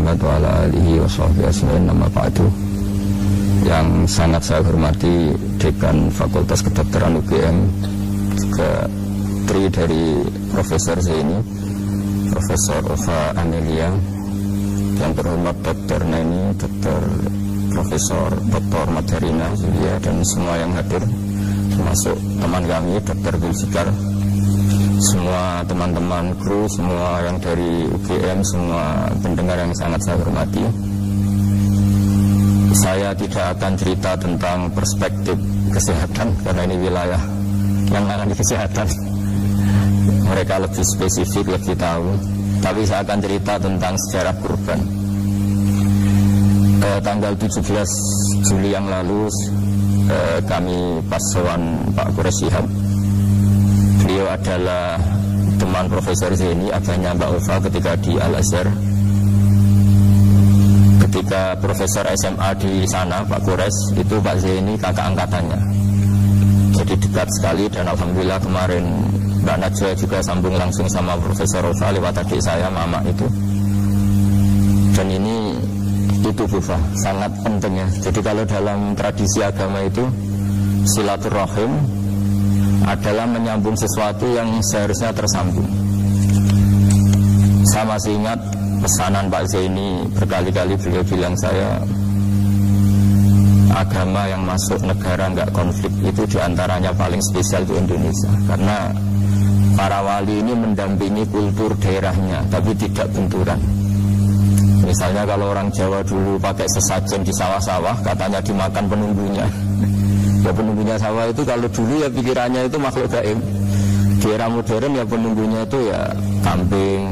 Muhammad wa ala alihi wa sahbihi ajma'in, amma ba'du. Yang sangat saya hormati Dekan Fakultas Kedokteran UGM, juga tri dari Profesor Zaini, Profesor Ova Amelia, yang terhormat Dr. Neni, Dr. Profesor Dr. Madarina Julia, dan semua yang hadir, termasuk teman kami Dr. Zulfikar, semua teman-teman kru, semua yang dari UGM, semua pendengar yang sangat saya hormati. Saya tidak akan cerita tentang perspektif kesehatan karena ini wilayah yang menangani kesehatan. Mereka lebih spesifik, lebih tahu. Tapi saya akan cerita tentang sejarah kurban. Tanggal 17 Juli yang lalu kami pas sowan Pak Quraish Shihab. Beliau adalah teman Profesor Zaini, abahnya Mbak Ova ketika di Al-Azhar. Ketika Profesor SMA di sana, Pak Quraish, itu Pak Zaini kakak angkatannya. Jadi dekat sekali, dan alhamdulillah kemarin Mbak Najwa juga sambung langsung sama Profesor Ova lewat adik saya, Mama itu. Dan ini itu Bufa, sangat penting ya. Jadi kalau dalam tradisi agama itu silaturahim adalah menyambung sesuatu yang seharusnya tersambung. Saya masih ingat pesanan Pak Zaini, berkali-kali beliau bilang saya, agama yang masuk negara nggak konflik itu diantaranya paling spesial di Indonesia, karena para wali ini mendampingi kultur daerahnya tapi tidak benturan. Misalnya kalau orang Jawa dulu pakai sesajen di sawah-sawah, katanya dimakan penunggunya. Ya penunggunya sawah itu kalau dulu ya pikirannya itu makhluk gaib. Di era modern ya penunggunya itu ya kambing,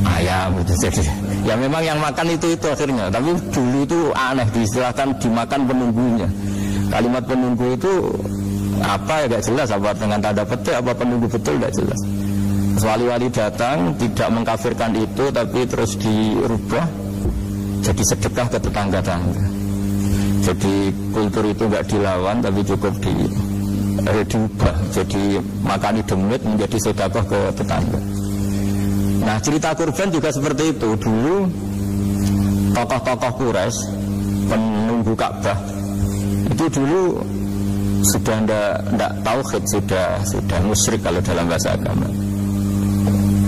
ayam gitu. Jadi ya memang yang makan itu akhirnya. Tapi dulu itu aneh, diistilahkan dimakan penunggunya. Kalimat penunggu itu apa ya gak jelas, apa dengan tanda petik, apa penunggu betul gak jelas. Wali-wali datang tidak mengkafirkan itu, tapi terus dirubah jadi sedekah ke tetangga-tangga. Jadi kultur itu nggak dilawan, tapi cukup diubah. Jadi makani demit menjadi sedekah ke tetangga. Nah cerita kurban juga seperti itu. Dulu tokoh-tokoh Quraisy, penunggu Ka'bah, itu dulu sudah ndak tauhid, sudah musyrik kalau dalam bahasa agama.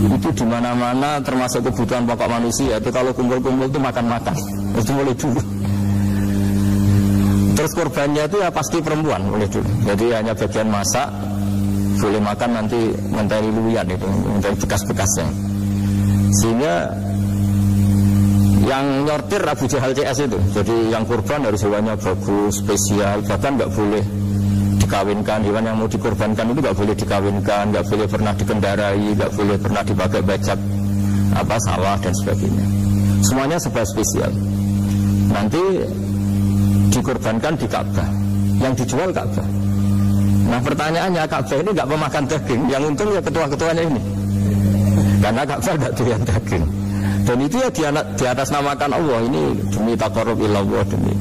Itu di mana-mana termasuk kebutuhan pokok manusia itu kalau kumpul-kumpul itu makan-makan. Itu mulai dulu. Terus kurbannya itu ya pasti perempuan mulai dulu. Jadi hanya bagian masak, boleh makan nanti menteri luwian itu, menteri bekas-bekasnya. Sehingga yang nyortir Abu Jahal CS itu. Jadi yang kurban harus hewannya bagus, spesial, bahkan nggak boleh dikawinkan. Hewan yang mau dikurbankan itu nggak boleh dikawinkan, nggak boleh pernah dikendarai, nggak boleh pernah dipakai bajak sawah dan sebagainya. Semuanya serba spesial. Nanti dikurbankan di Ka'bah, yang dijual Ka'bah. Nah pertanyaannya, Ka'bah ini nggak pemakan daging, yang untung ya ketua-ketuanya ini, karena Ka'bah nggak doyan daging. Dan itu ya di atas namakan Allah, ini demi taqarrub ilallah, demi.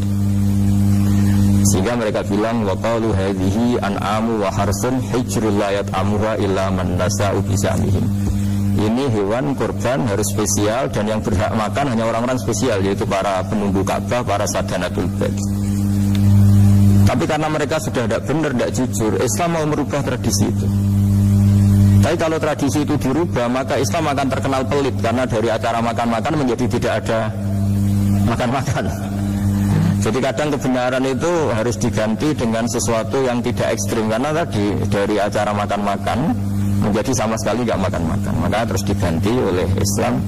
Sehingga mereka bilang waqalu hadhihi an'amu wa harsun hijrul la yat'amuha illa man nasa'u bisamihim. Ini hewan kurban harus spesial, dan yang berhak makan hanya orang-orang spesial, yaitu para penunggu Ka'bah, para sadanatul bait. Tapi karena mereka sudah tidak benar, tidak jujur, Islam mau merubah tradisi itu. Tapi kalau tradisi itu dirubah, maka Islam akan terkenal pelit, karena dari acara makan-makan menjadi tidak ada makan-makan. Jadi kadang kebenaran itu harus diganti dengan sesuatu yang tidak ekstrim, karena tadi dari acara makan-makan menjadi sama sekali nggak makan-makan. Maka terus diganti oleh Islam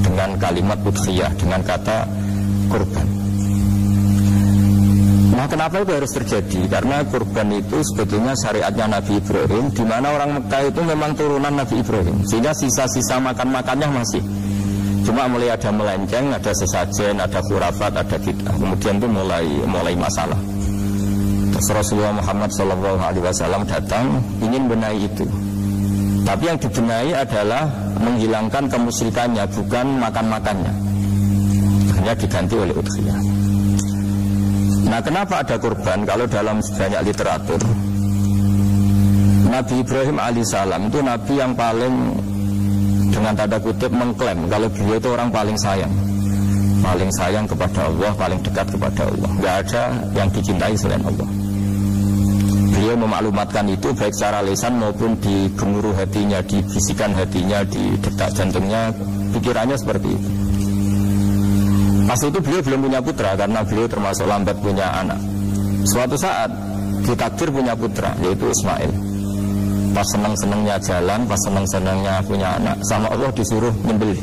dengan kalimat udhiyah, dengan kata kurban. Nah kenapa itu harus terjadi? Karena kurban itu sebetulnya syariatnya Nabi Ibrahim, di mana orang Mekah itu memang turunan Nabi Ibrahim, sehingga sisa-sisa makan-makannya masih. Cuma mulai ada melenceng, ada sesajen, ada khurafat, ada bid'ah. Kemudian itu mulai masalah. Terus Rasulullah Muhammad SAW datang ingin benahi itu. Tapi yang dibenahi adalah menghilangkan kemusyrikannya, bukan makan-makannya. Hanya diganti oleh udhiyah. Nah kenapa ada kurban? Kalau dalam banyak literatur, Nabi Ibrahim alaihissalam itu nabi yang paling, dengan tanda kutip, mengklaim kalau beliau itu orang paling sayang. paling sayang kepada Allah, paling dekat kepada Allah. Nggak ada yang dicintai selain Allah. Beliau memaklumatkan itu baik secara lisan maupun di gemuruh hatinya, di bisikan hatinya, di detak jantungnya, pikirannya seperti itu. Pas itu beliau belum punya putra karena beliau termasuk lambat punya anak. Suatu saat ditakdir punya putra, yaitu Ismail. Pas senang-senangnya jalan, pas senang-senangnya punya anak, sama Allah disuruh nyembelih.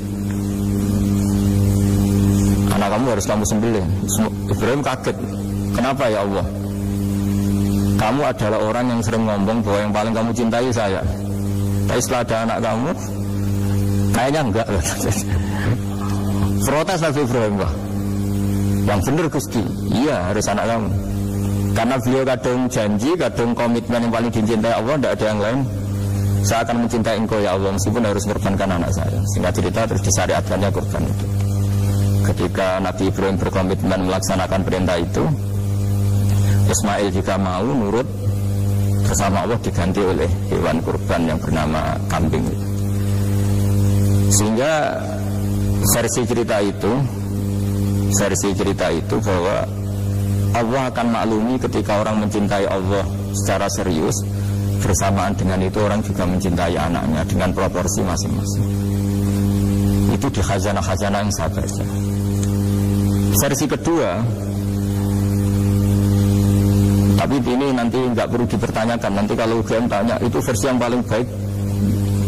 Anak kamu harus kamu sembelih. Ibrahim kaget. Kenapa ya Allah? Kamu adalah orang yang sering ngomong bahwa yang paling kamu cintai saya. Tapi setelah ada anak kamu, kayaknya enggak. Protes Nabi Ibrahim, Pak. Yang benar Gusti, iya harus anak kamu. Karena beliau kadang janji, kadang komitmen yang paling dicintai Allah, tidak ada yang lain. Saya akan mencintai engkau ya Allah, meskipun harus mengorbankan anak saya. Sehingga cerita terus disyariatkannya korban itu. Ketika Nabi Ibrahim berkomitmen melaksanakan perintah itu, Ismail juga mau nurut, bersama Allah diganti oleh hewan kurban yang bernama kambing. Sehingga versi cerita itu bahwa Allah akan maklumi ketika orang mencintai Allah secara serius, bersamaan dengan itu orang juga mencintai anaknya dengan proporsi masing-masing. Itu di khazanah-khazanah yang saya baca. Versi kedua, tapi ini nanti nggak perlu dipertanyakan. Nanti kalau UGM tanya itu versi yang paling baik,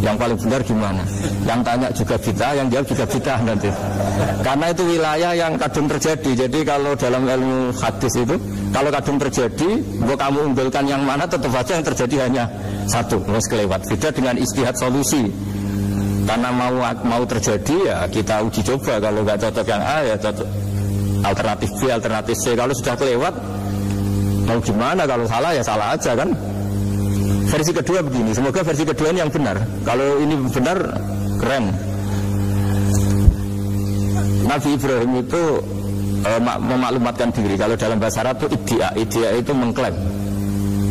yang paling benar gimana? Yang tanya juga bid'ah, yang jawab juga bid'ah nanti. Karena itu wilayah yang kadung terjadi. Jadi kalau dalam ilmu hadis itu, kalau kadung terjadi, kamu unggulkan yang mana, tetap saja yang terjadi hanya satu, harus kelewat. Beda dengan istihad solusi. Karena mau terjadi ya kita uji coba. Kalau nggak cocok yang A ya cocok alternatif B, alternatif C. Kalau sudah kelewat, mau gimana? Kalau salah ya salah aja kan. Versi kedua begini, semoga versi kedua ini yang benar. Kalau ini benar, keren. Nabi Ibrahim itu memaklumatkan diri. Kalau dalam bahasa Arab itu iddia itu mengklaim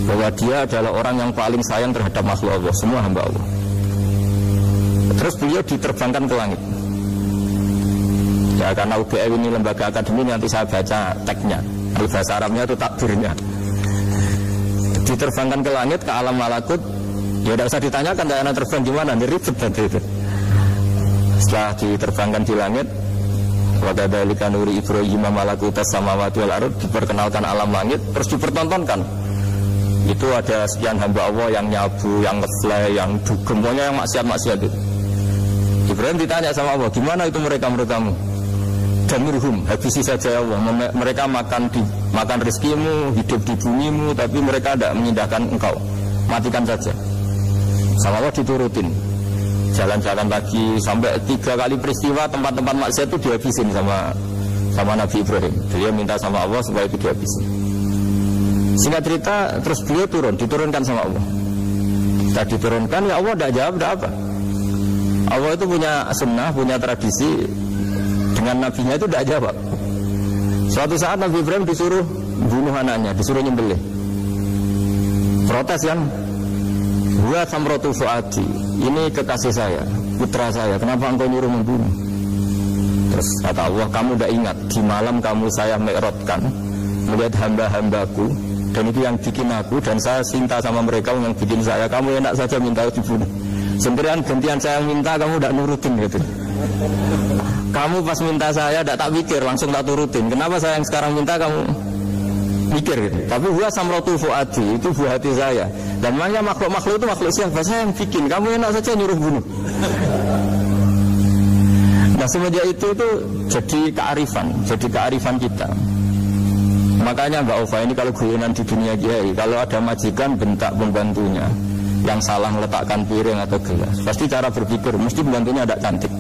bahwa dia adalah orang yang paling sayang terhadap makhluk Allah, semua hamba Allah. Terus beliau diterbangkan ke langit. Ya karena UGM ini lembaga akademik, nanti saya baca teksnya. Di bahasa Arabnya itu takbirnya. Diterbangkan ke langit, ke alam malakut. Ya tidak usah ditanyakan cara terbang gimana, ribet nanti itu. Setelah diterbangkan di langit, wa kadzalika nuri Ibrahim malakutas samawati wal ardh, diperkenalkan alam langit, terus dipertontonkan. Itu ada sekian hamba Allah yang nyabu, yang ngeslay, yang dugem, pokoknya yang maksiat-maksiat itu. Ibrahim ditanya sama Allah, gimana itu mereka menurut kamu? Damirhum, habisi saja ya Allah. Mereka makan rezekimu, hidup di bumimu, tapi mereka tidak menyindahkan engkau. Matikan saja. Sama Allah diturutin. Jalan-jalan lagi sampai 3 kali peristiwa tempat-tempat maksiat itu dihabisin sama Nabi Ibrahim. Beliau minta sama Allah supaya itu dihabisin. Singkat cerita, terus beliau diturunkan sama Allah. Setelah diturunkan, ya Allah tidak jawab, tidak apa. Allah itu punya sunnah, punya tradisi. Dengan nabinya itu tidak jawab. Suatu saat Nabi Ibrahim disuruh bunuh anaknya, disuruh nyembelih. Protes kan? Wa samratu fuadi, ini kekasih saya, putra saya, kenapa engkau nyuruh membunuh? Terus kata Allah, kamu tidak ingat di malam kamu saya mi'rajkan melihat hamba-hambaku, dan itu yang bikin aku, dan saya cinta sama mereka yang bikin saya. Kamu enak saja minta dibunuh. Sendirian gantian saya minta, kamu tidak nurutin gitu. Kamu pas minta saya tidak tak pikir, langsung tak turutin. Kenapa saya yang sekarang minta kamu mikir gitu. Tapi huwa samratu fuadi, itu buah hati saya. Dan makanya makhluk-makhluk itu makhluk siapa? Saya yang bikin. Kamu enak saja nyuruh bunuh. Nah semenjak itu jadi kearifan kita. Makanya Mbak Ova ini kalau guyonan di dunia kiai, kalau ada majikan bentak pembantunya yang salah meletakkan piring atau gelas, pasti cara berpikir mesti pembantunya tidak cantik.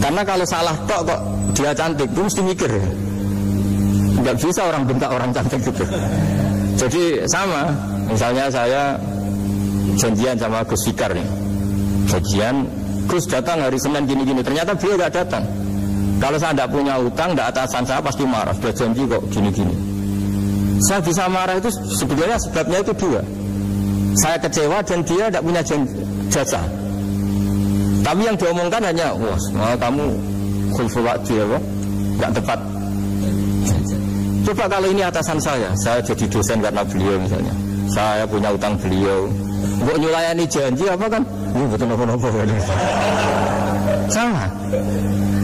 Karena kalau salah kok dia cantik, itu mesti mikir ya. Nggak bisa orang bentak orang cantik gitu. Jadi sama, misalnya saya janjian sama Gus Fikar nih, janjian Gus datang hari Senin gini-gini, ternyata beliau nggak datang. Kalau saya tidak punya utang, tidak atasan saya pasti marah. Sudah janji kok gini-gini. Saya bisa marah itu sebetulnya sebabnya itu 2. Saya kecewa dan dia tidak punya jasa. Tapi yang diomongkan hanya, wah kamu khulful wa'di apa? Enggak tepat. Coba kalau ini atasan saya jadi dosen karena beliau misalnya. Saya punya utang beliau. Kok nyulayani janji apa kan? Betul apa-apa. Sama.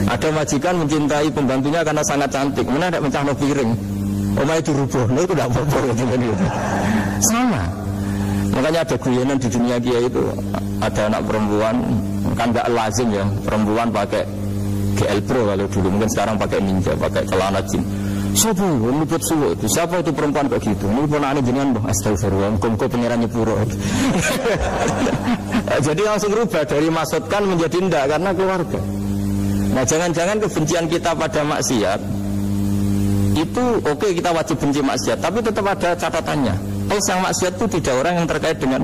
Ada majikan mencintai pembantunya karena sangat cantik. Mana tidak mencah piring. Omah itu rubuh, itu tidak apa-apa. Sama. Makanya ada guyonan di dunia kiai itu, ada anak perempuan, kan nggak lazim ya, perempuan pakai GL Pro kalau dulu, mungkin sekarang pakai Ninja, pakai celana jeans. Siapa meliput suwe? Siapa itu perempuan kayak gitu? Ini pun aneh jenengan boh. Astagfirullah, kongko pengiran nyepuro. Jadi langsung rubah dari maksudkan menjadi ndak karena keluarga. Nah jangan-jangan kebencian kita pada maksiat itu oke, kita wajib benci maksiat, tapi tetap ada catatannya. Kalau yang maksiat itu tidak orang yang terkait dengan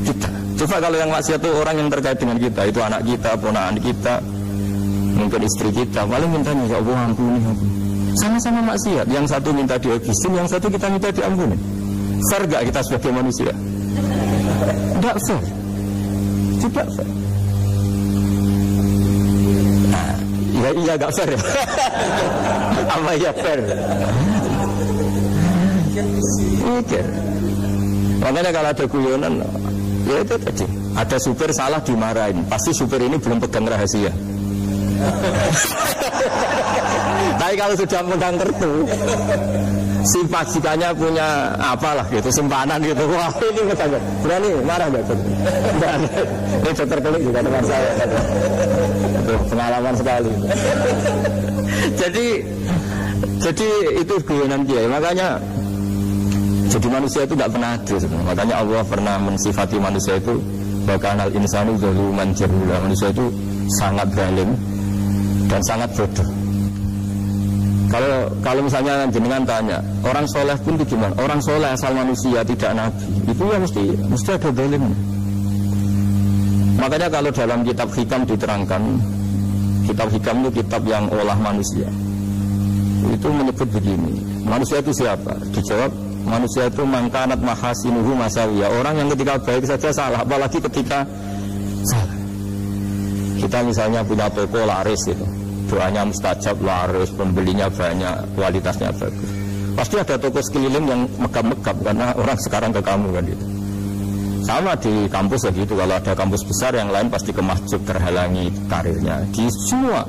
kita. Coba kalau yang maksiat itu orang yang terkait dengan kita, itu anak kita, ponakan kita, mungkin istri kita, paling mintanya ya Allah ampuni aku. Sama-sama maksiat, yang satu minta dihabisin, yang satu kita minta diampuni. Fair gak kita sebagai manusia? Tidak fair. Tidak fair. Nah, iya gak fair ya? Apa ya fair? Mikir. Makanya kalau ada guyonan, ya itu tadi. Ada supir salah dimarahin, pasti supir ini belum pegang rahasia. Tapi kalau sudah megang kartu, si pajikannya punya apalah gitu, simpanan gitu. Wah ini betul, berani marah nggak tuh? Ini dokter kulit juga teman saya, pengalaman sekali. Jadi itu guyonan dia. Makanya jadi manusia itu nggak pernah adil. Makanya Allah pernah mensifati manusia itu bahkan al insanu zaluman jahula. Manusia itu sangat zalim dan sangat bodoh. Kalau misalnya jenengan tanya orang soleh pun itu gimana? Orang soleh asal manusia tidak nabi, itu ya mesti ada zalimnya. Makanya kalau dalam kitab hikam diterangkan, kitab hikam itu kitab yang olah manusia, itu menyebut begini, manusia itu siapa? Dijawab, manusia itu mangkanat mahasinuhu masawiyah, orang yang ketika baik saja salah, apalagi ketika salah. Kita misalnya punya toko laris itu, doanya mustajab, laris, pembelinya banyak, kualitasnya bagus. Pasti ada toko sekeliling yang megap-megap karena orang sekarang ke kamu kan gitu. Sama di kampus begitu, kalau ada kampus besar yang lain pasti ke masjid, terhalangi karirnya di semua.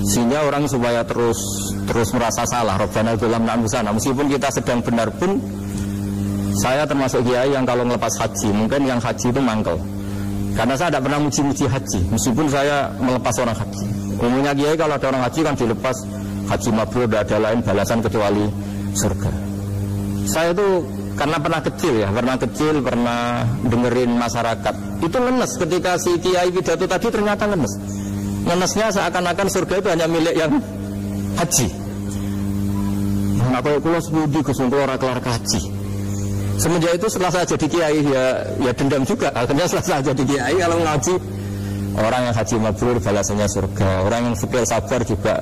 Sehingga orang supaya terus merasa salah, Rabbana dalam na'musana, meskipun kita sedang benar pun. Saya termasuk kiai yang kalau ngelepas haji, mungkin yang haji itu mangkel. Karena saya tidak pernah muji-muji haji, meskipun saya melepas orang haji. Umumnya kiai kalau ada orang haji kan dilepas haji mabrur, tidak ada lain balasan kecuali surga. Saya itu karena pernah kecil, pernah dengerin masyarakat. Itu ngenes ketika si kiai pidato tadi ternyata ngenes. Ngenesnya seakan-akan surga itu hanya milik yang haji. Nah, kalau kulo sebudi kesumpul orang kelar haji. Semenjak itu setelah saya jadi kiai ya dendam juga. Akhirnya setelah saya jadi kiai kalau ngaji, orang yang haji mabrur balasannya surga, orang yang fikir sabar juga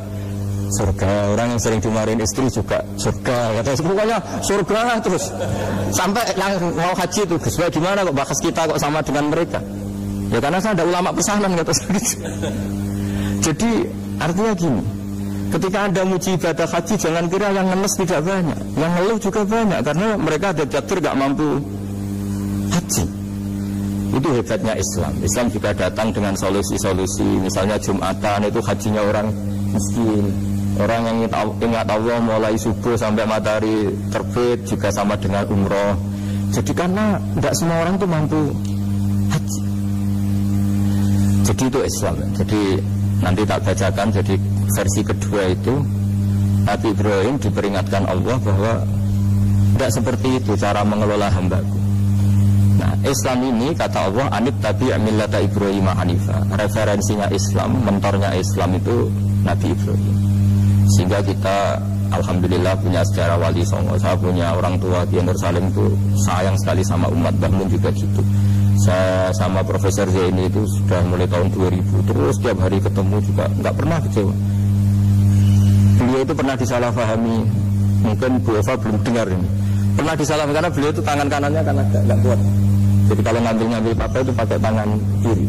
surga, orang yang sering dimarahin istri juga surga. Kata pokoknya surga lah terus. Sampai yang mau haji itu, Gus, gimana kok bahas kita kok sama dengan mereka? Ya karena saya ada ulama pesanan kata saya. Jadi artinya gini, ketika Anda muji ibadah haji, jangan kira yang ngenes tidak banyak, yang ngeluh juga banyak, karena mereka ada takdir gak mampu haji. Itu hebatnya Islam. Islam juga datang dengan solusi-solusi. Misalnya Jumatan itu hajinya orang miskin, orang yang ingat Allah mulai subuh sampai matahari terbit juga sama dengan umroh. Jadi karena tidak semua orang itu mampu haji. Jadi itu Islam. Jadi nanti tak bacakan, jadi versi kedua itu Nabi Ibrahim diperingatkan Allah bahwa tidak seperti itu cara mengelola hambaku. Nah Islam ini kata Allah anit tabi' millata Ibrahim hanifa. Referensinya Islam, mentornya Islam itu Nabi Ibrahim. Sehingga kita alhamdulillah punya sejarah wali songo. Saya punya orang tua di Yerusalem itu sayang sekali sama umat, Bahmun juga gitu. Saya sama Profesor Zaini itu sudah mulai tahun 2000 terus setiap hari ketemu juga nggak pernah kecewa. Beliau itu pernah disalahpahami, mungkin Bu Eva belum dengar ini. Pernah disalahpahami karena beliau itu tangan kanannya kan agak nggak kuat. Jadi kalau ngambil papa itu pakai tangan kiri.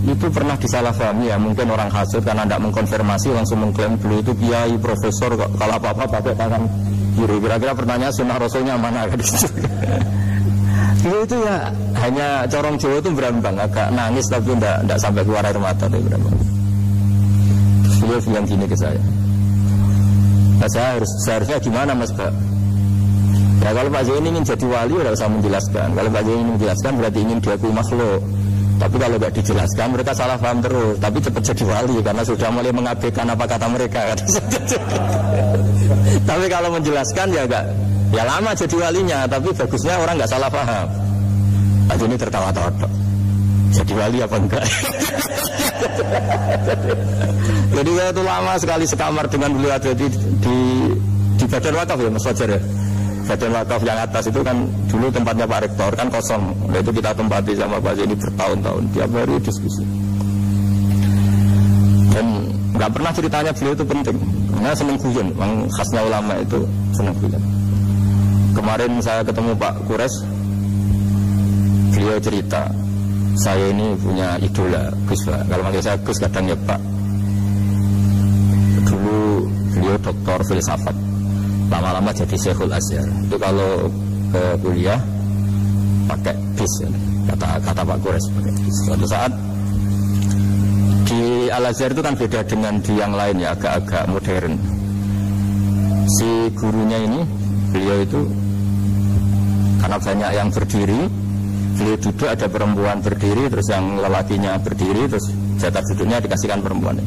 itu pernah disalahpahami ya, mungkin orang hasud karena tidak mengkonfirmasi langsung mengklaim beliau itu kiai, profesor, kalau apa-apa pakai tangan kiri. Kira-kira pertanyaan sunnah rasulnya mana kan? Beliau itu ya hanya corong Jawa itu berambang, agak nangis tapi tidak sampai keluar air mata tapi berambang. Beliau bilang gini ke saya, nah, seharusnya gimana Mas Pak? Ya kalau Pak Zaini ingin jadi wali tidak usah menjelaskan. Kalau Pak Zaini ingin menjelaskan berarti ingin diakui makhluk. Tapi kalau tidak dijelaskan mereka salah paham terus. Tapi cepat jadi wali karena sudah mulai mengabaikan apa kata mereka. Tapi kalau menjelaskan ya enggak, ya lama jadi walinya. Tapi bagusnya orang nggak salah paham. Pak Zaini tertawa-tawa. Jadi wali apa enggak? Jadi saya itu lama sekali sekamar dengan beliau ada di badan wakaf ya Mas Fajar ya. Badan wakaf yang atas itu kan dulu tempatnya Pak Rektor kan kosong. Nah itu kita tempati sama Pak Zaini bertahun-tahun, tiap hari diskusi. Dan nggak pernah ceritanya beliau itu penting. Karena seneng guyon, memang khasnya ulama itu seneng guyon. Kemarin saya ketemu Pak Kures, beliau cerita, saya ini punya idola Gus Pak. Kalau manggil saya Gus kadang ya Pak. Dulu beliau doktor filsafat, lama-lama jadi Syekhul Azhar. Itu kalau ke kuliah pakai bis ya. Kata Pak Kures pakai bis. Suatu saat di Al Azhar itu kan beda dengan di yang lain ya, agak-agak modern. Si gurunya ini, beliau itu karena banyak yang berdiri, beliau duduk, ada perempuan berdiri, terus yang lelakinya berdiri, terus jatah duduknya dikasihkan perempuan.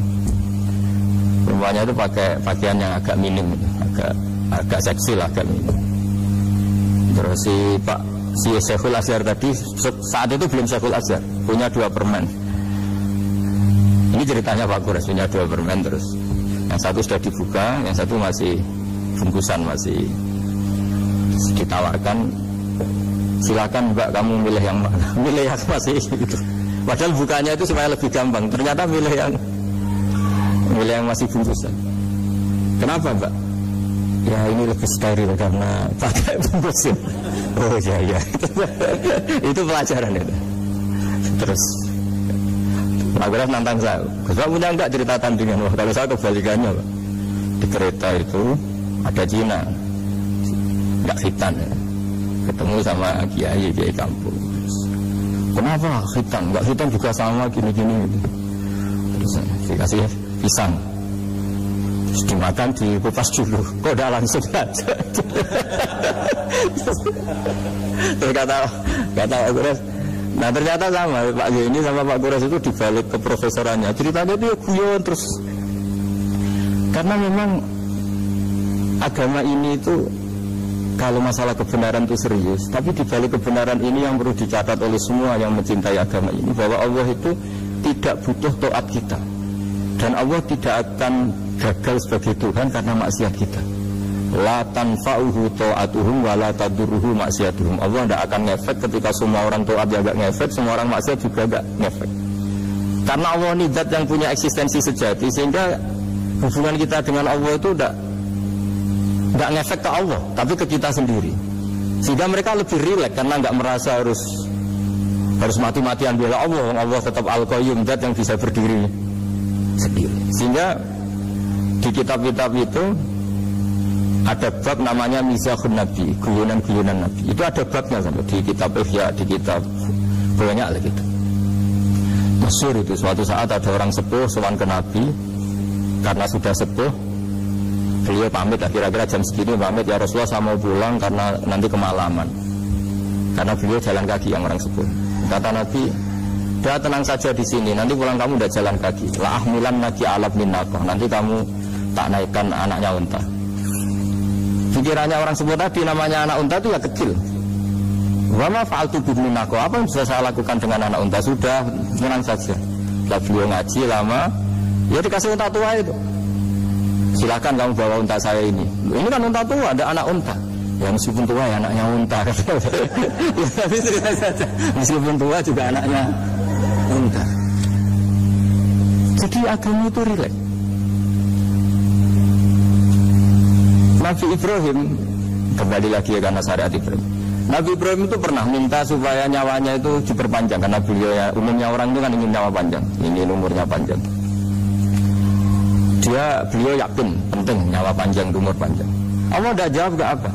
Perempuannya itu pakai pakaian yang agak minim, agak seksi lah, agak minim. Terus si Syekhul Azhar tadi saat itu belum Syekhul Azhar, punya 2 permen. Ini ceritanya Pak Kures punya 2 permen, terus yang satu sudah dibuka, yang satu masih bungkusan, masih ditawarkan. Silakan Mbak, kamu milih yang mana? Milih yang masih gitu. Padahal bukanya itu supaya lebih gampang. Ternyata milih yang masih bungkusan. Kenapa Mbak? Ya ini lebih steril karena pakai bungkusan. Oh iya. Itu pelajaran itu. Terus Pak Kures nantang saya. Saya punya enggak cerita tandingan? Wah, kalau saya kebalikannya Pak. Di kereta itu ada Cina, enggak khitan ya. Ketemu sama kiai kampung. Kenapa khitan? Enggak khitan juga sama gini-gini. Terus dikasih pisang, terus dimakan, dikupas dulu. Kok udah langsung aja? Terus kata Pak Kures, nah ternyata sama Pak Zaini sama Pak Kures itu dibalik ke profesorannya. Ceritanya itu guyon terus. Karena memang agama ini itu kalau masalah kebenaran itu serius, tapi di balik kebenaran ini yang perlu dicatat oleh semua yang mencintai agama ini, bahwa Allah itu tidak butuh taat kita, dan Allah tidak akan gagal sebagai Tuhan karena maksiat kita. La tanfa'uhu ta'atuhum wa la tadurruhu maksiatuhum. Allah tidak akan ngefek ketika semua orang taat ya gak ngefek, semua orang maksiat juga gak ngefek. Karena Allah ini zat yang punya eksistensi sejati, sehingga hubungan kita dengan Allah itu nggak ngefek ke Allah, tapi ke kita sendiri. Sehingga mereka lebih rileks karena nggak merasa harus mati-matian bela Allah. Allah tetap Al-Qayyum, zat yang bisa berdiri sendiri. Sehingga di kitab-kitab itu ada bab namanya Mizahun Nabi, guyonan-guyonan Nabi. Itu ada babnya sampai di kitab Ihya, di kitab banyak lagi gitu. Masyhur itu, suatu saat ada orang sepuh sowan ke Nabi, karena sudah sepuh beliau pamit lah, kira-kira jam segini pamit, ya Rasulullah saya mau pulang karena nanti kemalaman. Karena beliau jalan kaki yang orang sepuh. Kata Nabi, udah tenang saja di sini, nanti pulang kamu udah jalan kaki. La ahmilan naki alab minnakoh, nanti kamu tak naikkan anaknya unta. Pikirannya orang sepuh tadi, namanya anak unta itu ya kecil. Wama fa'altu biminnakoh, apa yang bisa saya lakukan dengan anak unta? Sudah, tenang saja. Setelah beliau ngaji lama, ya dikasih unta tua itu. Silakan kamu bawa unta saya ini. Ini kan unta tua, ada anak unta. Ya meskipun tua ya anaknya unta. Ya, tapi cerita saja. Meskipun tua juga anaknya unta. Jadi agama itu rileks. Nabi Ibrahim, kembali lagi ya karena syariat Ibrahim. Nabi Ibrahim itu pernah minta supaya nyawanya itu diperpanjang, karena beliau ya umumnya orang itu kan ingin nyawa panjang, ingin umurnya panjang. Beliau yakin penting nyawa panjang, umur panjang. Allah tidak jawab gak apa.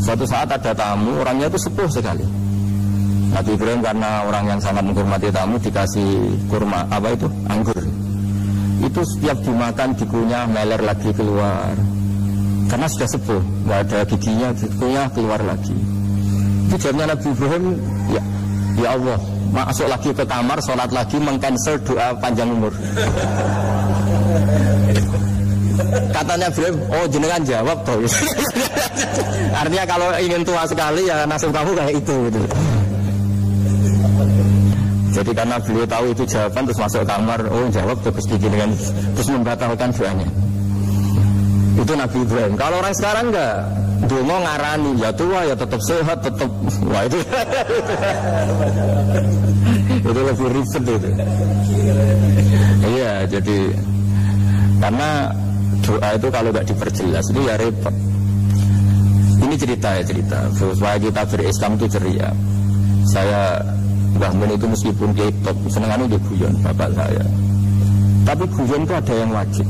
Suatu saat ada tamu, orangnya itu sepuh sekali. Nabi Ibrahim karena orang yang sangat menghormati tamu dikasih kurma, apa itu? Anggur. Itu setiap dimakan dikunyah meler lagi keluar. Karena sudah sepuh, nggak ada giginya, dikunyah keluar lagi. Itu jawabnya Nabi Ibrahim, ya Allah, masuk lagi ke kamar, sholat lagi, mengcancel doa panjang umur. Katanya Ibrahim, oh jenengan jawab toh. Artinya kalau ingin tua sekali ya nasib kamu kayak itu gitu. Jadi karena beliau tahu itu jawaban terus masuk kamar, oh jawab terus dengan terus membatalkan doanya. Itu Nabi Ibrahim. Kalau orang sekarang enggak, dongo ngarani, ya tua ya tetap sehat, tetap wah itu. Itu lebih ribet itu. Iya, jadi karena doa itu kalau nggak diperjelas itu ya repot. Ini cerita. Supaya kita berislam itu ceria. Saya Mbah Mun itu meskipun dia top, senengannya dia guyon bapak saya. Tapi guyon itu ada yang wajib.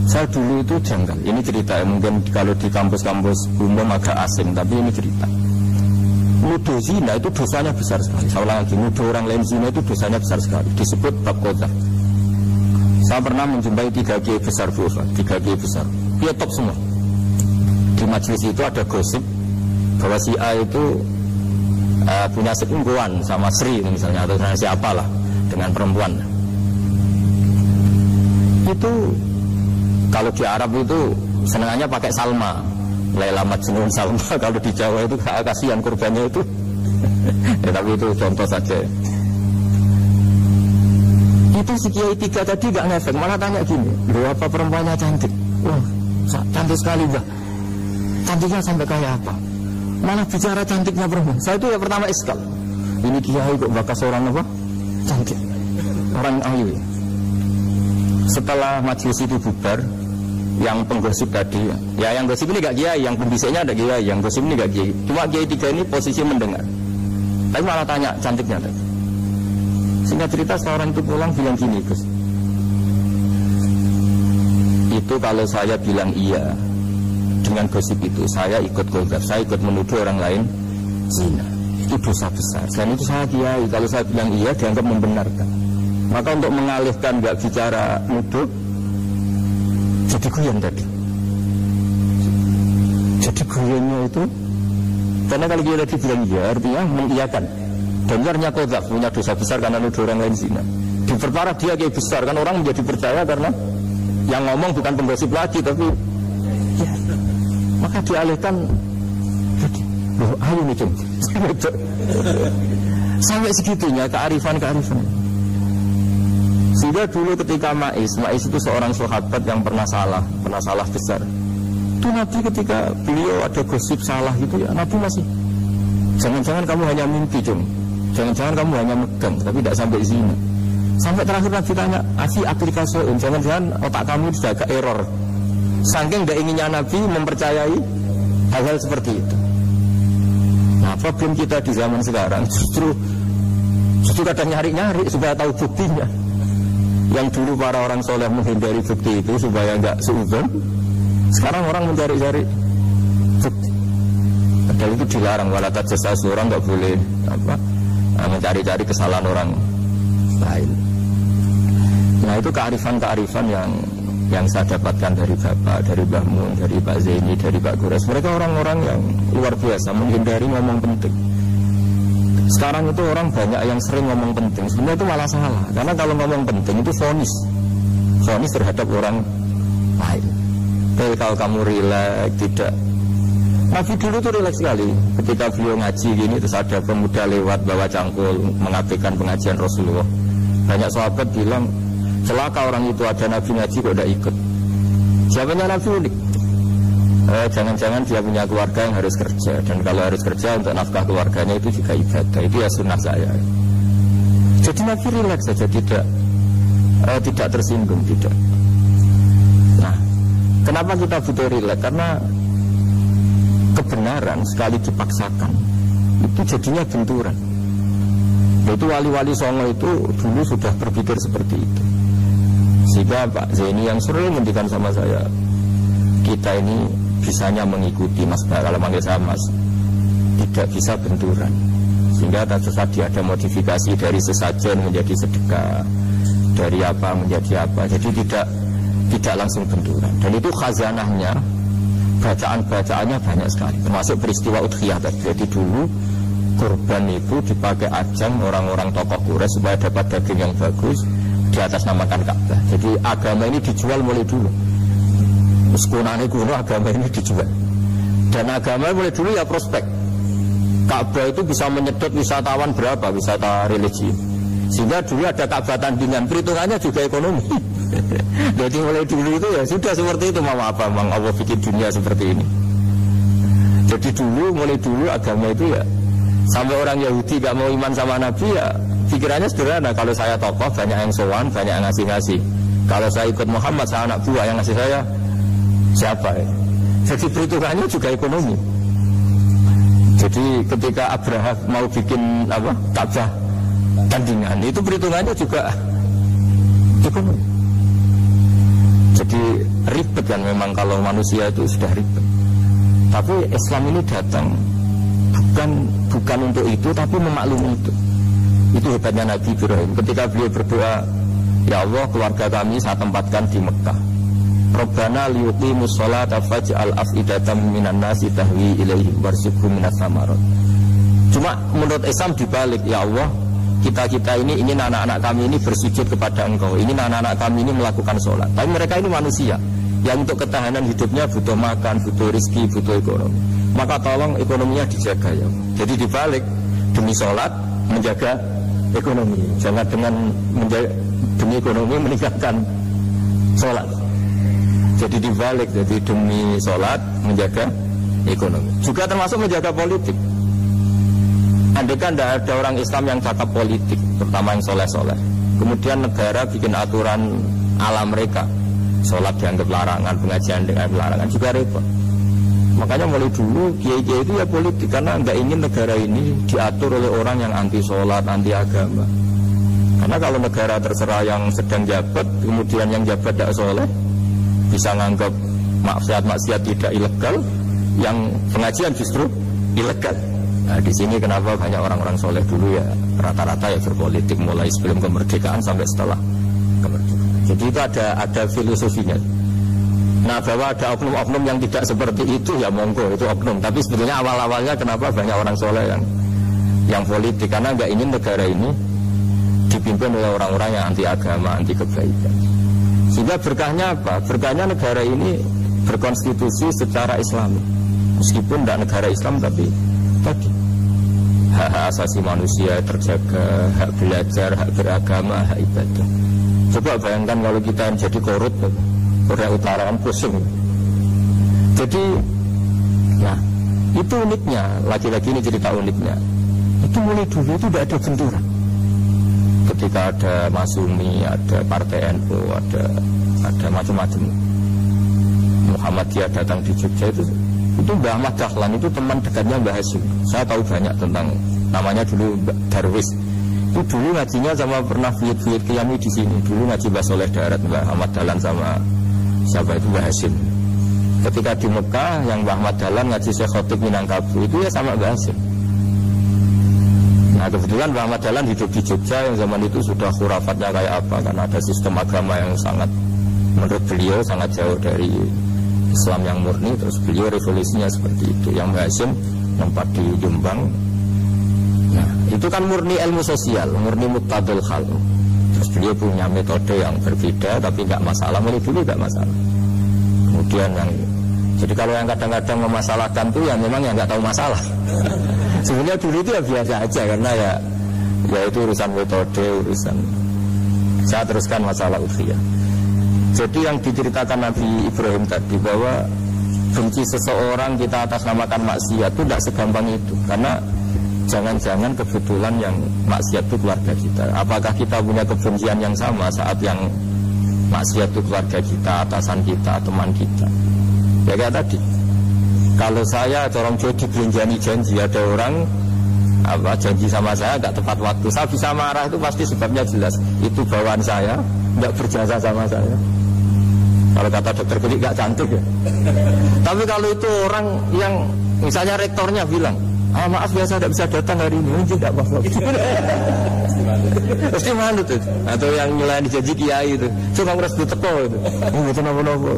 Saya dulu itu janggal. Ini cerita ya, mungkin kalau di kampus-kampus umum agak asing, tapi ini cerita. Nuduh zina itu dosanya besar sekali. Saya ulang lagi, nuduh orang lain zina itu dosanya besar sekali. Disebut bab qadzaf. Saya pernah menjumpai 3 kiai besar dosa, 3 kiai besar. Dia top semua. Di majelis itu ada gosip bahwa si A itu punya selingkuhan sama Sri misalnya, atau siapa lah dengan perempuan. Itu kalau di Arab itu senangannya pakai Salma, Laila Majnun Salma. Kalau di Jawa itu kasihan kurbannya itu. Ya, tapi itu contoh saja. Itu si Kiai 3 tadi gak ngefek, malah tanya gini, loh apa perempuannya cantik? Wah, cantik sekali Mbah. Cantiknya sampai kayak apa? Malah bicara cantiknya perempuan. Saya itu ya pertama iskal. Ini Kiai kok bakas orang apa? Cantik. Orang ayu. Setelah majelis itu bubar, yang penggosip tadi, ya yang gosip ini gak Kiai, yang pembisiknya ada Kiai, yang gosip ini gak Kiai. Cuma Kiai 3 ini posisi mendengar. Tapi malah tanya cantiknya tadi. Sehingga cerita seorang itu pulang bilang gini, Gus, itu kalau saya bilang iya dengan gosip itu, saya ikut qadzaf, saya ikut menuduh orang lain zina, itu dosa besar. Dan itu saya Kiai, kalau saya bilang iya dianggap membenarkan. Maka untuk mengalihkan gak bicara nuduh, jadi guyon tadi. Jadi guyonnya itu, karena kalau dia tadi bilang iya, artinya mengiyakan. Benarnya qadzaf, punya dosa besar karena nuduh orang lain zina. Diperparah dia Kiai besar, kan orang menjadi percaya karena yang ngomong bukan penggosip lagi, tapi ya, maka dialihkan. Loh, ayo nih Jum. Sampai segitunya kearifan. Sehingga dulu ketika Ma'is itu seorang sahabat yang pernah salah besar. Itu Nabi ketika beliau ada gosip salah gitu ya, Nabi masih, jangan-jangan kamu hanya mimpi Jum, jangan-jangan kamu hanya megang, tapi tidak sampai zina. Sampai terakhir Nabi tanya, afi aplikasiin, jangan-jangan otak kamu sudah agak error. Saking tidak inginnya Nabi mempercayai hal-hal seperti itu. Nah, problem kita di zaman sekarang justru kadang nyari-nyari supaya tahu buktinya. Yang dulu para orang soleh menghindari bukti itu supaya nggak seuzon, sekarang orang mencari-cari bukti. Padahal itu dilarang, wala tajassasu, orang nggak boleh mencari-cari kesalahan orang lain. Nah, itu kearifan yang saya dapatkan dari Bapak, dari Mbah Mun, dari Pak Zaini, dari Pak Gures. Mereka orang-orang yang luar biasa menghindari ngomong penting. Sekarang itu orang banyak yang sering ngomong penting, sebenarnya itu malah salah. Karena kalau ngomong penting itu vonis terhadap orang lain. Tapi kalau kamu rileks, tidak. Nabi dulu tuh rileks sekali. Ketika beliau ngaji gini, terus ada pemuda lewat bawa cangkul mengabaikan pengajian Rasulullah. Banyak sahabat bilang, celaka orang itu, ada Nabi ngaji kok tidak ikut. Jawabannya Nabi unik. Jangan-jangan dia punya keluarga yang harus kerja, dan kalau harus kerja untuk nafkah keluarganya itu juga ibadah, itu ya sunnah saya. Jadi Nabi rileks saja, tidak tersinggung, tidak. Nah, kenapa kita butuh rileks? Karena kebenaran sekali dipaksakan itu jadinya benturan. Itu wali-wali Songo itu dulu sudah berpikir seperti itu. Sehingga Pak Zaini yang sering ngendikan sama saya, kita ini bisanya mengikuti Mas, kalau manggil saya Mas, tidak bisa benturan. Sehingga tadi ada modifikasi dari sesajen menjadi sedekah, dari apa menjadi apa. Jadi tidak langsung benturan. Dan itu khazanahnya, bacaan-bacaannya banyak sekali, termasuk peristiwa Udhiyah tadi. Jadi dulu kurban itu dipakai ajang orang-orang tokoh Quraisy supaya dapat daging yang bagus, di atas namakan Ka'bah. Jadi agama ini dijual mulai dulu. Sekunane kuno agama ini dijual. Dan agama mulai dulu ya prospek. Ka'bah itu bisa menyedot wisatawan berapa, wisata religi. Sehingga dulu ada Ka'bah tandingan, perhitungannya juga ekonomi. Jadi mulai dulu itu ya sudah seperti itu. Mau apa, Mang Allah bikin dunia seperti ini. Jadi dulu, mulai dulu agama itu ya, sampai orang Yahudi gak mau iman sama Nabi ya pikirannya sederhana. Kalau saya tokoh banyak yang sowan, banyak yang ngasih-ngasih. Kalau saya ikut Muhammad, saya anak buah, yang ngasih saya siapa ya? Jadi perhitungannya juga ekonomi. Jadi ketika Abraham mau bikin apa, Ka'bah tandingan, itu perhitungannya juga ekonomi. Jadi ribet kan memang kalau manusia itu sudah ribet. Tapi Islam ini datang bukan untuk itu, tapi memaklumi itu. Itu hebatnya Nabi Ibrahim. Ketika beliau berdoa, ya Allah, keluarga kami saya tempatkan di Mekah. Rabbana liyuqimus sholata faj'al af'idatam minan nasi tahwi ilaihim warzuqhum minas samarat. Cuma menurut Islam dibalik, ya Allah, kita ini ingin anak-anak kami ini bersujud kepada Engkau, ingin anak-anak kami ini melakukan sholat. Tapi mereka ini manusia yang untuk ketahanan hidupnya butuh makan, butuh rezeki, butuh ekonomi. Maka tolong ekonominya dijaga ya. Jadi dibalik, demi sholat menjaga ekonomi. Jangan dengan demi ekonomi meninggalkan sholat. Jadi dibalik, jadi demi sholat menjaga ekonomi. Juga termasuk menjaga politik. Andaikan tidak ada orang Islam yang cakap politik, terutama yang soleh-soleh, kemudian negara bikin aturan ala mereka, sholat dianggap larangan, pengajian dengan larangan, juga repot. Makanya mulai dulu kiai-kiai itu ya politik, karena nggak ingin negara ini diatur oleh orang yang anti sholat, anti agama. Karena kalau negara terserah yang sedang jabat, kemudian yang jabat tidak soleh, bisa nganggap maksiat-maksiat tidak ilegal, yang pengajian justru ilegal. Nah, di sini kenapa banyak orang-orang soleh dulu ya rata-rata ya berpolitik mulai sebelum kemerdekaan sampai setelah kemerdekaan. Jadi itu ada filosofinya. Nah, bahwa ada oknum-oknum yang tidak seperti itu ya monggo, itu oknum. Tapi sebetulnya awal-awalnya kenapa banyak orang soleh yang politik, karena nggak ingin negara ini dipimpin oleh orang-orang yang anti agama, anti kebaikan. Sehingga berkahnya apa? Berkahnya negara ini berkonstitusi secara Islami. Meskipun tidak negara Islam, tapi tadi hak asasi manusia terjaga, hak belajar, hak beragama, hak ibadah. Coba bayangkan kalau kita jadi korut, Korea Utara kan pusing. Jadi, nah itu uniknya. Lagi-lagi ini cerita uniknya. Itu mulai dulu itu tidak ada benturan. Ketika ada Masumi, ada Partai NU, ada macam-macam. Muhammadiyah datang di Jogja itu Mbah Ahmad Dahlan itu teman dekatnya Mbah Hasyim. Saya tahu banyak tentang, namanya dulu Darwis. Itu dulu ngajinya sama pernah Fiyut Qiyami di sini. Dulu ngaji Mbah Soleh Darat, Mbah Ahmad Dahlan sama siapa itu Mbah Hasyim. Ketika di Mekah yang Mbah Ahmad Dahlan ngaji Syekh Khotib Minangkabau itu ya sama Mbah Hasyim. Nah kebetulan Mbah Ahmad Dahlan hidup di Jogja yang zaman itu sudah khurafatnya kayak apa, karena ada sistem agama yang sangat, menurut beliau sangat jauh dari Islam yang murni. Terus beliau revolusinya seperti itu. Yang Mbah Hasyim tempat di Jombang. Nah itu kan murni ilmu sosial, murni muqtadul khal. Terus beliau punya metode yang berbeda, tapi nggak masalah, mulai dulu nggak masalah. Kemudian yang, jadi kalau yang kadang-kadang memasalahkan tuh ya memang yang nggak tahu masalah. Sebenarnya dulu itu ya biasa aja, karena ya itu urusan metode, urusan. Saya teruskan masalah Udhiyah. Jadi yang diceritakan Nabi Ibrahim tadi, bahwa benci seseorang kita atas namakan maksiat itu tidak segampang itu. Karena jangan-jangan kebetulan yang maksiat itu keluarga kita. Apakah kita punya kebencian yang sama saat yang maksiat itu keluarga kita, atasan kita, teman kita? Ya kayak tadi, kalau saya corong jadi belanjani janji, ada orang janji sama saya nggak tepat waktu. Saya bisa marah itu pasti sebabnya jelas. Itu bawaan saya, nggak berjasa sama saya. Kalau kata dokter kulit nggak cantik ya. Tapi kalau itu orang yang misalnya rektornya bilang, maaf ya saya tidak bisa datang hari ini, tidak apa-apa. Pasti manut itu. Atau yang nyelain janji kiai itu, cuma ngeres teko itu, nggak kenapa-napa.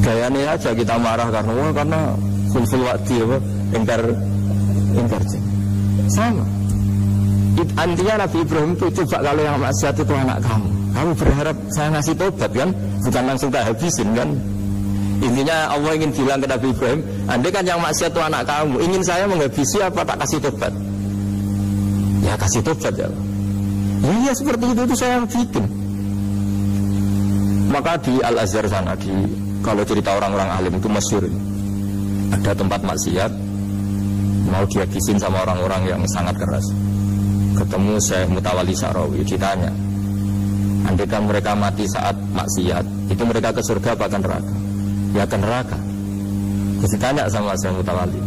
Gayanya aja kita marah karena fulfil waktu apa, ingkar sama. Antinya Nabi Ibrahim itu coba kalau yang maksiat itu anak kamu berharap saya ngasih tobat kan, bukan langsung tak habisin kan. Intinya Allah ingin bilang ke Nabi Ibrahim, andai kan yang maksiat itu anak kamu, ingin saya menghabisi apa tak kasih tobat? Ya kasih tobat ya. Iya seperti itu saya bikin. Maka di Al-Azhar sana, kalau cerita orang-orang alim itu masyhur, ada tempat maksiat mau dihabisin sama orang-orang yang sangat keras. Ketemu Syekh Mutawalli Sya'rawi, ditanya, andai kan mereka mati saat maksiat, itu mereka ke surga apa ke neraka? Ya ke neraka. Terus ditanya sama Syekh Mutawalli,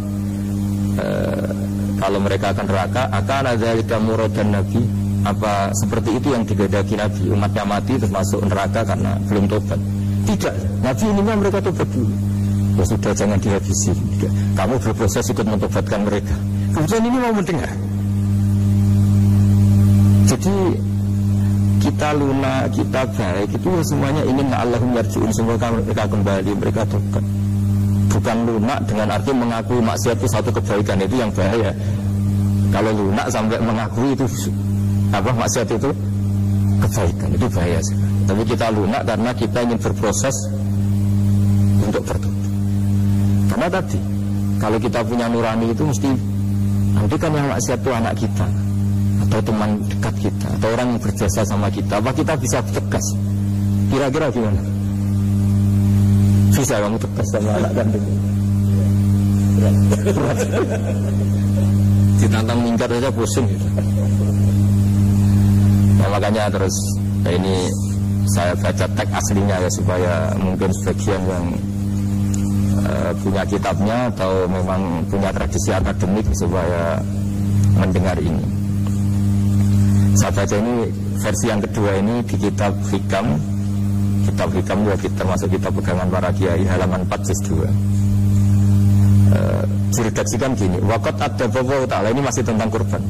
kalau mereka ke neraka, akan ada muradan Nabi? Apa seperti itu yang digedaki Nabi, umatnya mati terus masuk neraka karena belum tobat? Tidak, Nabi ini mereka tobat dulu. Ya sudah, jangan dihabisi. Kamu berproses ikut mentobatkan mereka. Kemudian ini mau mendengar. Jadi kita lunak, kita baik itu semuanya ingin Allahum yarji'un, semoga mereka kembali, mereka tobat. Bukan lunak dengan arti mengakui maksiat itu satu kebaikan, itu yang bahaya. Kalau lunak sampai mengakui itu maksiat itu kebaikan, itu bahaya sekali. Tapi kita lunak karena kita ingin berproses untuk bertobat. Karena tadi kalau kita punya nurani itu mesti, nanti kan yang maksiat itu anak kita atau teman dekat kita atau orang yang berjasa sama kita, apa kita bisa tegas? Kira-kira gimana? Bisa kamu tegas sama anak kandung? Ditantang minggat aja pusing gitu. Nah, makanya terus ini saya baca teks aslinya ya, supaya mungkin sebagian yang punya kitabnya atau memang punya tradisi akademik supaya mendengar ini. Saya baca ini versi yang kedua ini di kitab Hikam. Kitab Hikam juga termasuk kitab pegangan para kiai, halaman 4 juz 2. Diredaksikan gini, waqat adzabahu ta'ala, ini masih tentang kurban.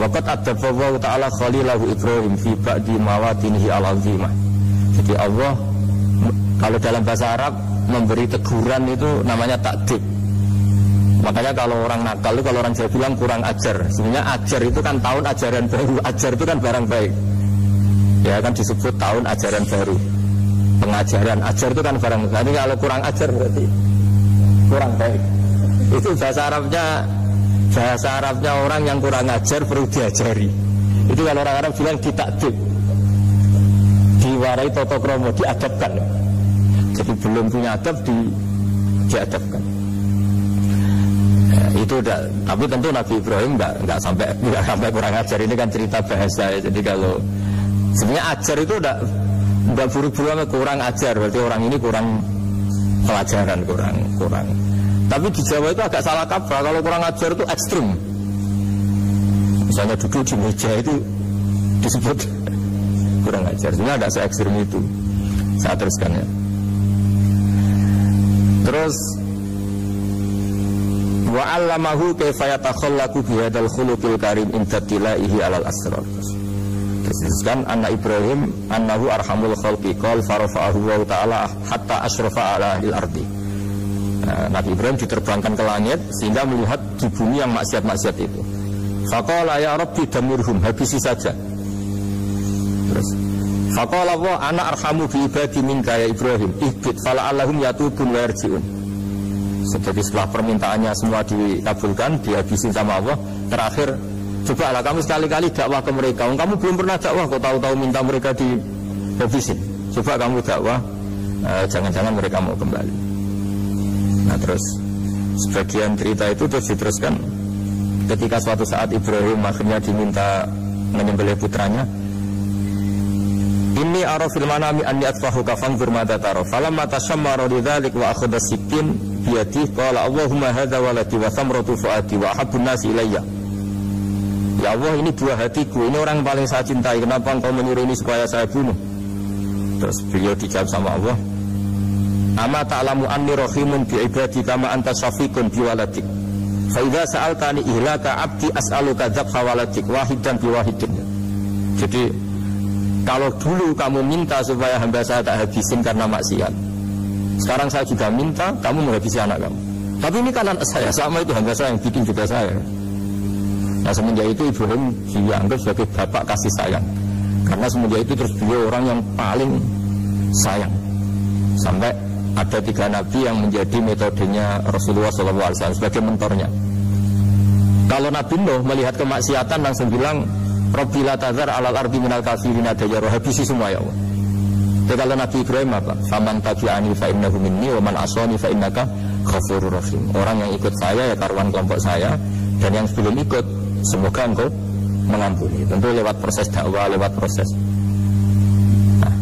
Waqat adzabahu ta'ala khalilahu Ibrahim fi ba'di mawatinihi al-azimah. Jadi Allah kalau dalam bahasa Arab memberi teguran itu namanya takdib. Makanya kalau orang nakal itu, kalau orang Jawa bilang kurang ajar. Sebenarnya ajar itu kan tahun ajaran baru. Ajar itu kan barang baik. Ya kan disebut tahun ajaran baru. Pengajaran, ajar itu kan barang baik. Jadi kalau kurang ajar berarti kurang baik. Itu bahasa Arabnya orang yang kurang ajar perlu diajari. Itu kalau orang Arab bilang ditakdib, diwarai toto kromo, diadabkan. Jadi belum punya adab diadabkan. Itu udah, tapi tentu Nabi Ibrahim nggak sampai kurang ajar. Ini kan cerita bahasa ya. Jadi kalau sebenarnya ajar itu udah buru-buru kurang ajar, berarti orang ini kurang pelajaran, kurang. Tapi di Jawa itu agak salah kaprah. Kalau kurang ajar itu ekstrim. Misalnya duduk di meja itu disebut kurang ajar. Sebenarnya agak se-ekstrim itu. Saya teruskan ya. Terus wa 'allamahu kaifa yatakhallaqu bi hadzal khuluqil karim inda tilaihi 'alal asrar. Teruskan anak Ibrahim annahu arhamul khalqi qal farafa'ahu wa ta'ala hatta asyrafa 'ala al-ardi. Nabi Ibrahim diterbangkan ke langit sehingga melihat di bumi yang maksiat-maksiat itu. Faqala ya rabbi damirhum, habisi saja. Terus faqala wa ana arhamu bi ibadi minka ya Ibrahim ihbit fala'allahum yatubun wa yarji'un. Jadi setelah permintaannya semua dikabulkan, dihabisin sama Allah, terakhir cobalah kamu sekali-kali dakwah ke mereka. Kamu belum pernah dakwah kok tahu-tahu minta mereka dihabisin. Coba kamu dakwah, jangan-jangan mereka mau kembali. Nah terus sebagian cerita itu terus diteruskan ketika suatu saat Ibrahim akhirnya diminta menyembelih putranya. Inni ara fil manami anni atfahu kafan firmata taro falamma tashammara lidzalik wa akhadha sikin biyadihi qala Allahumma hadza waladi wa thamratu fuadi wa ahabbun nasi ilayya. Ya Allah, ini buah hatiku, ini orang paling saya cintai, kenapa engkau menyuruh ini supaya saya bunuh? Terus beliau dijawab sama Allah, ama ta'lamu anni rahimun bi ibadi kama anta syafiqun bi waladik. Fa idza sa'altani ihlaka 'abdi as'aluka dzabha waladik wahidan bi wahidin. Jadi kalau dulu kamu minta supaya hamba saya tak habisin karena maksiat, sekarang saya juga minta kamu menghabisi anak kamu. Tapi ini kan anak saya, sama itu hamba saya yang bikin juga saya. Nah semenjak itu Ibrahim dianggap sebagai bapak kasih sayang. Karena semenjak itu terus beliau orang yang paling sayang. Sampai ada 3 nabi yang menjadi metodenya Rasulullah SAW sebagai mentornya. Kalau Nabi Nuh melihat kemaksiatan langsung bilang, Rabbi la tazar alal ardi minal kafirin dayyaru, habisi semua ya Allah. Tapi kalau Nabi Ibrahim apa? Faman tabi'ani fa innahu minni wa man asani fa innaka ghafurur rahim. Orang yang ikut saya ya karuan kelompok saya, dan yang sebelum ikut semoga engkau mengampuni. Tentu lewat proses dakwah, lewat proses. Nah,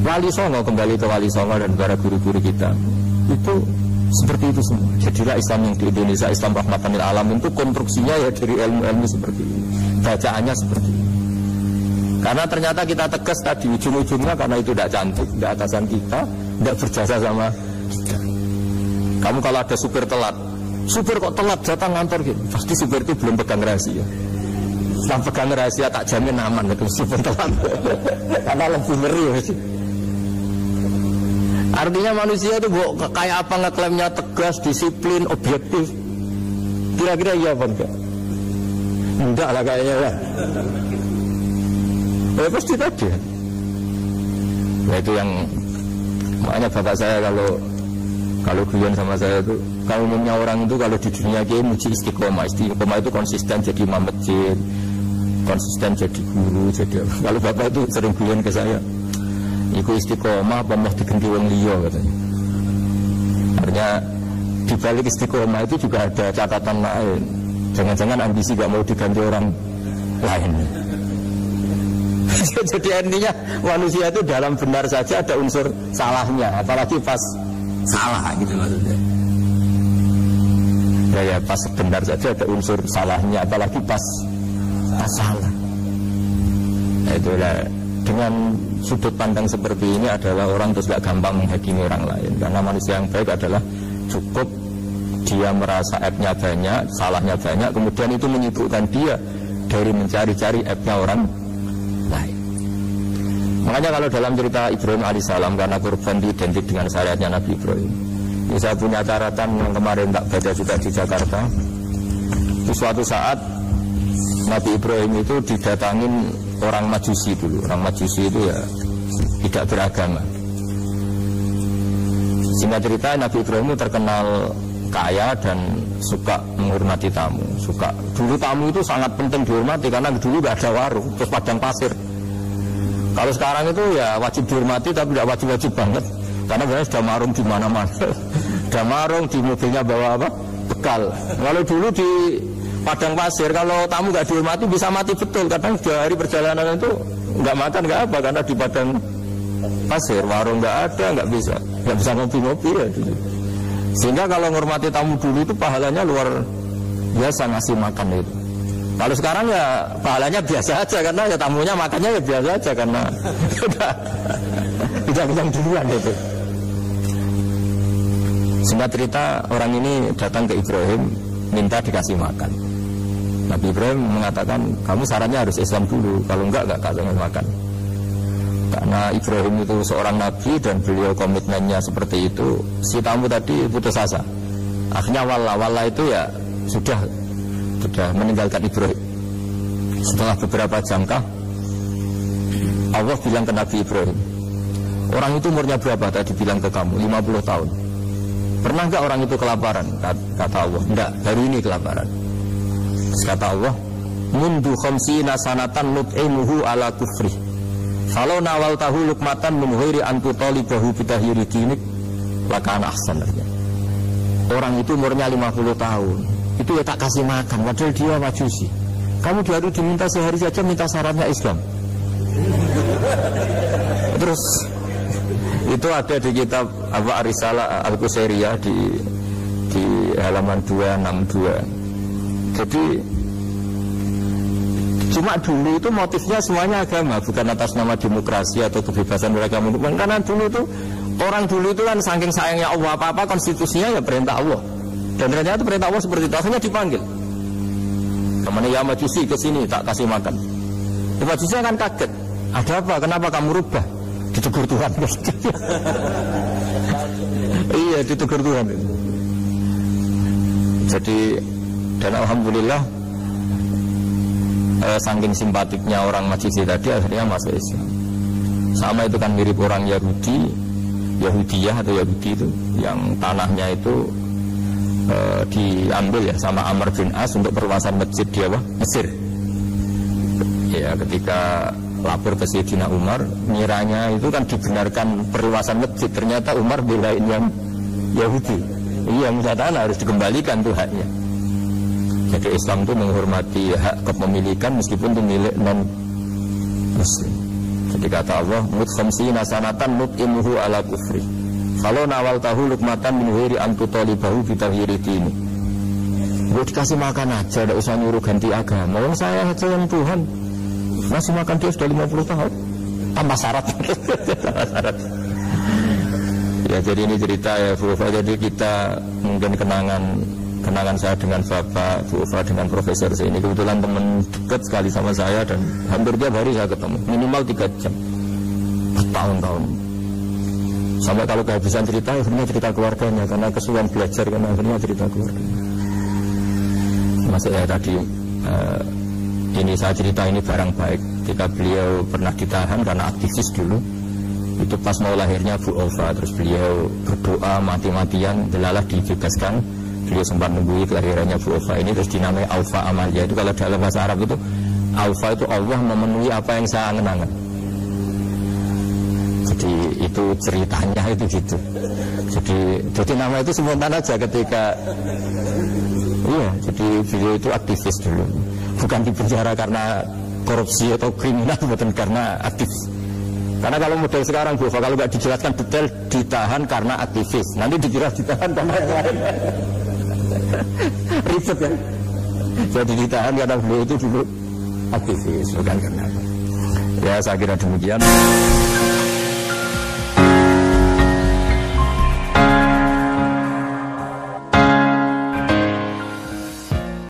Wali Songo, kembali ke Wali Songo dan para guru-guru kita, itu seperti itu semua. Jadilah Islam yang di Indonesia, Islam rahmatan lil alamin, itu konstruksinya ya dari ilmu-ilmu seperti ini, bacaannya seperti ini. Karena ternyata kita tegas tadi ujung-ujungnya karena itu tidak cantik, tidak atasan kita, tidak berjasa sama kita. Kamu kalau ada supir telat, supir kok telat datang kantor gitu, pasti supir itu belum pegang rahasia. Setelah pegang rahasia tak jamin aman itu supir telat. Karena lebih ngeri. Artinya manusia itu kayak apa ngeklaimnya tegas, disiplin, objektif. Kira-kira iya apa enggak? Enggak lah kayaknya ya. Ya pasti tadi. Nah itu yang makanya bapak saya kalau guyon sama saya itu, kalau umumnya orang itu kalau di dunia dia muji istiqomah. Istiqomah itu konsisten jadi imam masjid, konsisten jadi guru, jadi kalau bapak itu sering guyon ke saya, iku istiqomah apa mau diganti wong liya katanya. Artinya di balik istiqomah itu juga ada catatan lain. Jangan-jangan ambisi gak mau diganti orang lain. Jadi intinya manusia itu dalam benar saja ada unsur salahnya, apalagi pas salah gitu maksudnya. Ya pas benar saja ada unsur salahnya, apalagi pas salah. Nah, itulah dengan sudut pandang seperti ini adalah orang terus gak gampang menghakimi orang lain. Karena manusia yang baik adalah cukup dia merasa aibnya banyak, salahnya banyak, kemudian itu menyibukkan dia dari mencari-cari aibnya orang lain. Makanya kalau dalam cerita Ibrahim alaihissalam, karena kurban identik dengan syariatnya Nabi Ibrahim, ini saya punya catatan yang kemarin tak baca juga di Jakarta. Di suatu saat Nabi Ibrahim itu didatangin orang Majusi dulu. Orang Majusi itu ya tidak beragama. Singkat cerita Nabi Ibrahim itu terkenal kaya dan suka menghormati tamu. Dulu tamu itu sangat penting dihormati karena dulu gak ada warung, terus padang pasir. Kalau sekarang itu ya wajib dihormati tapi tidak wajib-wajib banget. Karena biasanya sudah marung di mana-mana. Sudah marung di mobilnya bawa apa? Bekal. Kalau dulu di padang pasir kalau tamu gak dihormati bisa mati betul. Kadang 2 hari perjalanan itu nggak makan nggak apa karena di padang pasir warung nggak ada, nggak bisa ngopi-ngopi ya dulu. Sehingga kalau menghormati tamu dulu itu pahalanya luar biasa ngasih makan itu. Kalau sekarang ya pahalanya biasa aja karena ya tamunya makannya ya biasa aja karena tidak bilang duluan itu. Singkat cerita orang ini datang ke Ibrahim minta dikasih makan. Nabi Ibrahim mengatakan kamu sarannya harus Islam dulu, kalau enggak kasih makan. Karena Ibrahim itu seorang nabi dan beliau komitmennya seperti itu. Si tamu tadi putus asa. Akhirnya wala itu ya sudah meninggalkan Ibrahim. Setelah beberapa jangka Allah bilang ke Nabi Ibrahim, orang itu umurnya berapa tadi bilang ke kamu? 50 tahun. Pernah enggak orang itu kelaparan? Kata Allah, enggak, hari ini kelaparan. Kata Allah, mundu khamsina sanatan nut'imuhu ala kufri falau nawal tahu lukmatan min ghairi an tutalibahu bitahiri dinik lakana ahsan. Orang itu umurnya 50 tahun itu ya tak kasih makan padahal dia Majusi. Kamu baru diminta sehari saja minta syaratnya Islam. Terus Itu ada di kitab apa Risalah Al-Qusairiyah di halaman 262. Jadi cuma dulu itu motifnya semuanya agama, bukan atas nama demokrasi atau kebebasan beragama. Karena dulu itu orang dulu itu kan saking sayangnya Allah, apa-apa konstitusinya ya perintah Allah. Dan ternyata perintah Allah seperti itu, akhirnya dipanggil. Kemana ya Majusi ke sini tak kasih makan. Ya, Majusi kan kaget. Ada apa? Kenapa kamu rubah? Ditegur Tuhan. Iya, ditegur Tuhan. Jadi dan alhamdulillah saking simpatiknya orang Majusi tadi akhirnya masuk Islam. Sama itu kan mirip orang Yahudiyah atau Yahudi itu yang tanahnya itu diambil ya sama Amr bin As untuk perluasan masjid di Mesir. Ya, ketika lapor ke Sayyidina Umar, ngiranya itu kan dibenarkan perluasan masjid, ternyata Umar belain yang Yahudi. Iya, misal tanah harus dikembalikan tuh haknya. Jadi Islam itu menghormati hak kepemilikan meskipun itu milik non Muslim. Jadi kata Allah, mut khamsina sanatan nut'imuhu ala kufri. Kalau nawal tahu lukmatan min ghairi an tutalibahu bi tahyiri dini. Gue dikasih makan aja, tidak usah nyuruh ganti agama. Wong saya aja yang Tuhan. Masih makan dia sudah 50 tahun. Tambah syarat. Tambah syarat. Ya, jadi ini cerita ya Bu Ufa. Jadi kita mungkin kenangan saya dengan Bapak, Bu Ufa dengan Profesor ini kebetulan teman dekat sekali sama saya dan hampir tiap hari saya ketemu, minimal 3 jam bertahun-tahun. Sampai kalau kehabisan cerita, akhirnya cerita keluarganya karena kesulitan belajar, karena akhirnya cerita keluarga. Maksud saya tadi ini saya cerita ini barang baik ketika beliau pernah ditahan karena aktivis dulu. Itu pas mau lahirnya Bu Ulfa, terus beliau berdoa mati-matian, delalah dibebaskan. Beliau sempat menunggu kelahirannya Bu Ulfa ini, terus dinamai Alfa Amalia. Itu kalau dalam bahasa Arab itu Alfa itu Allah memenuhi apa yang saya angen-angen. Jadi itu ceritanya itu gitu. Jadi nama itu spontan aja ketika iya, jadi beliau itu aktivis dulu. Bukan di penjara karena korupsi atau kriminal, bukan karena aktivis. Karena kalau model sekarang Bu, kalau nggak dijelaskan detail ditahan karena aktivis, nanti dikira ditahan karena yang lain. Ribet kan? Jadi ditahan karena beliau itu dulu aktivis, bukan karena apa. Ya saya kira demikian.